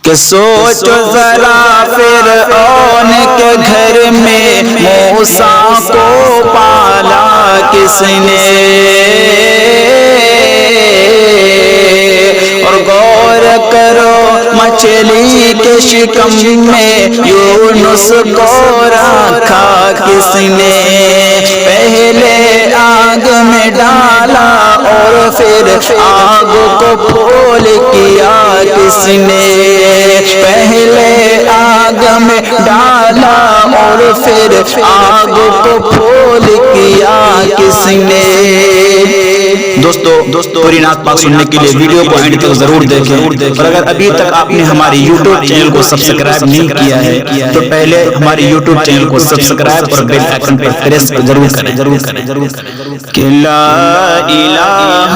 کہ سوچو ذرا فرعون کے گھر میں موسیٰ کو پالا کس نے، اور غور کرو مچھلی کے شکم میں یونس کو رکھا کس نے، پہلے آگ میں ڈالا اور پھر آگ کو پھول کیا کس نے، پہلے آگ میں ڈالا اور پھر آگ کو پھول کیا کس نے۔ دوستو پوری نعت پاک سننے کے لیے ویڈیو کو اینڈ تک ضرور دیکھیں، اور اگر ابھی تک آپ نے ہماری یوٹیوب چینل کو سبسکرائب نہیں کیا ہے تو پہلے ہماری یوٹیوب چینل کو سبسکرائب اور بیل آئیکن پر پریس ضرور کریں کہ لا الہ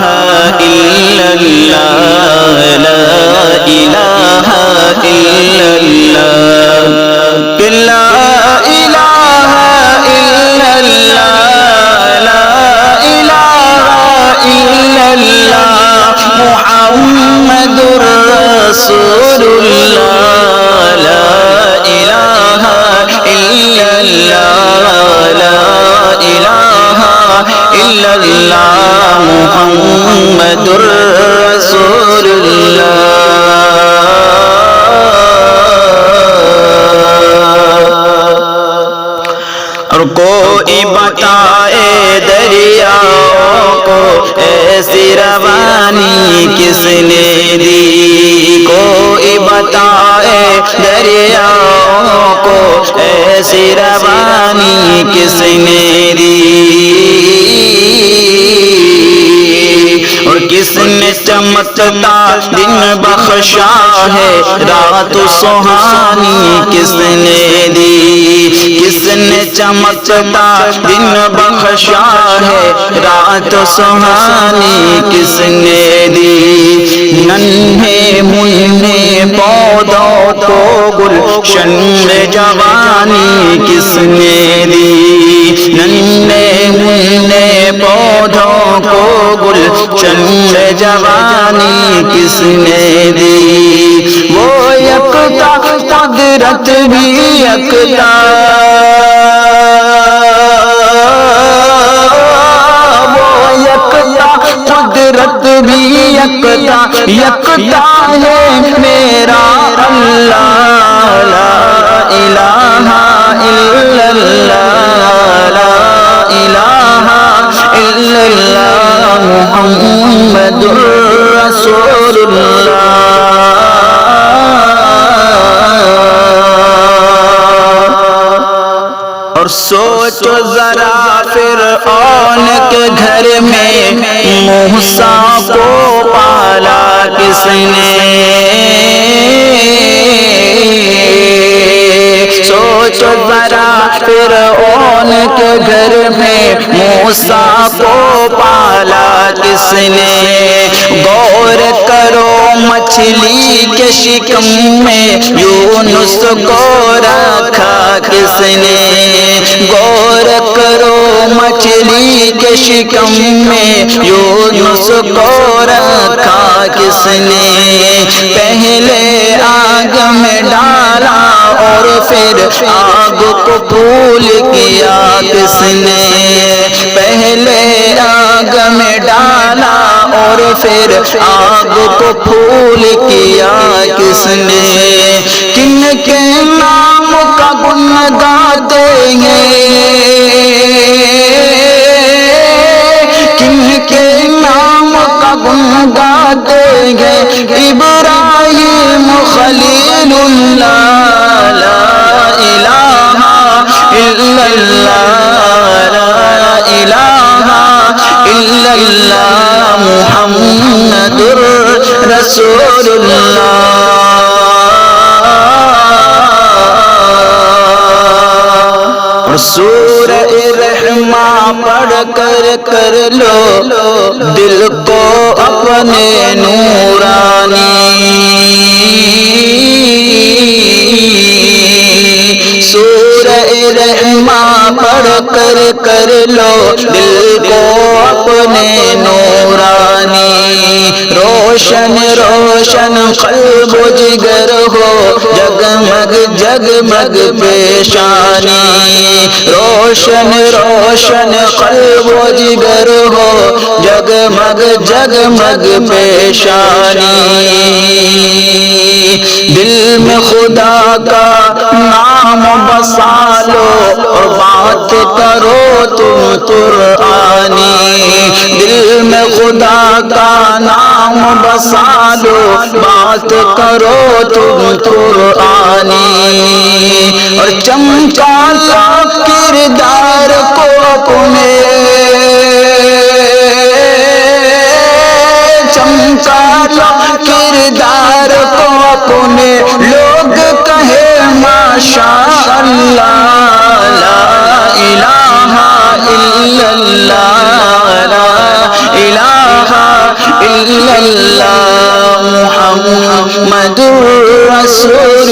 الا اللہ لا الہ الا اللہ کہ لا الہ الا اللہ لا الہ الا اللہ محمد رسول اللہ لا الہ الا اللہ لا الہ الا اللہ محمد رسول اللہ۔ اور کوئی بتائے دریاؤں کو ایسی روانی کس نے دی، کوئی بتائے دریاؤں کو ایسی روانی کس نے دی، اور کس نے چمکتا دن بخشا ہے رات سہانی کس نے دی، کس نے چمکتا دن بخشا ہے رات سہانی کس نے دی، ننھے منھے پودوں کو گلشن میں جوانی کس نے دی، ننھے منھے پودوں کو گلشن میں جوانی کس نے دی، وہ یکتا قدرت بھی یکتا، وہ یکتا قدرت بھی یکتا، یکتا ہے میرا اللہ لا الہ الا اللہ لا الہ الا اللہ محمد رسول اللہ۔ اور سوچو ذرا فرعون کے گھر میں موسیٰ کو پالا کس نے، سوچو ذرا فرعون کے گھر میں موسیٰ کو پالا کس نے، غور کرو مچھلی کے شکم میں یونس کو رکھا کس نے، غور کرو مچھلی کے شکم میں یونس کو رکھا کس نے، پہلے آگ میں ڈالا اور پھر آگ کو پھول کیا کس نے، پہلے آگ میں ڈالا اور پھر آگ کو پھول کیا کس نے، کن کے نام کا گن گاتے ہیں، کن کے نام کا گن گاتے ہیں، ابراہیم خلیل اللہ لا الہ الا اللہ لا الہ الا اللہ محمد رسول اللہ۔ سورہ رحمٰ پڑھ کر لو دل کو اپنے نورانی، سورہ رحمٰ پڑھ کر لو دل کو اپنے نورانی، روشن روشن قلب و جگر ہو جگمگ جگمگ پیشانی روشن روشن قلب و جگر ہو جگمگ جگمگ پیشانی دل میں خدا کا نام بسا لو اور بات کرو تم قرآنی دل میں خدا کا نام بسا لو بات کرو تم قرآنی اور چمکا کا کردار کو اپنے چمکا کا کردار کو اپنے لوگ کہے ماشاء اللہ لا الہ الا اللہ لا الہ الا اللہ محمد رسول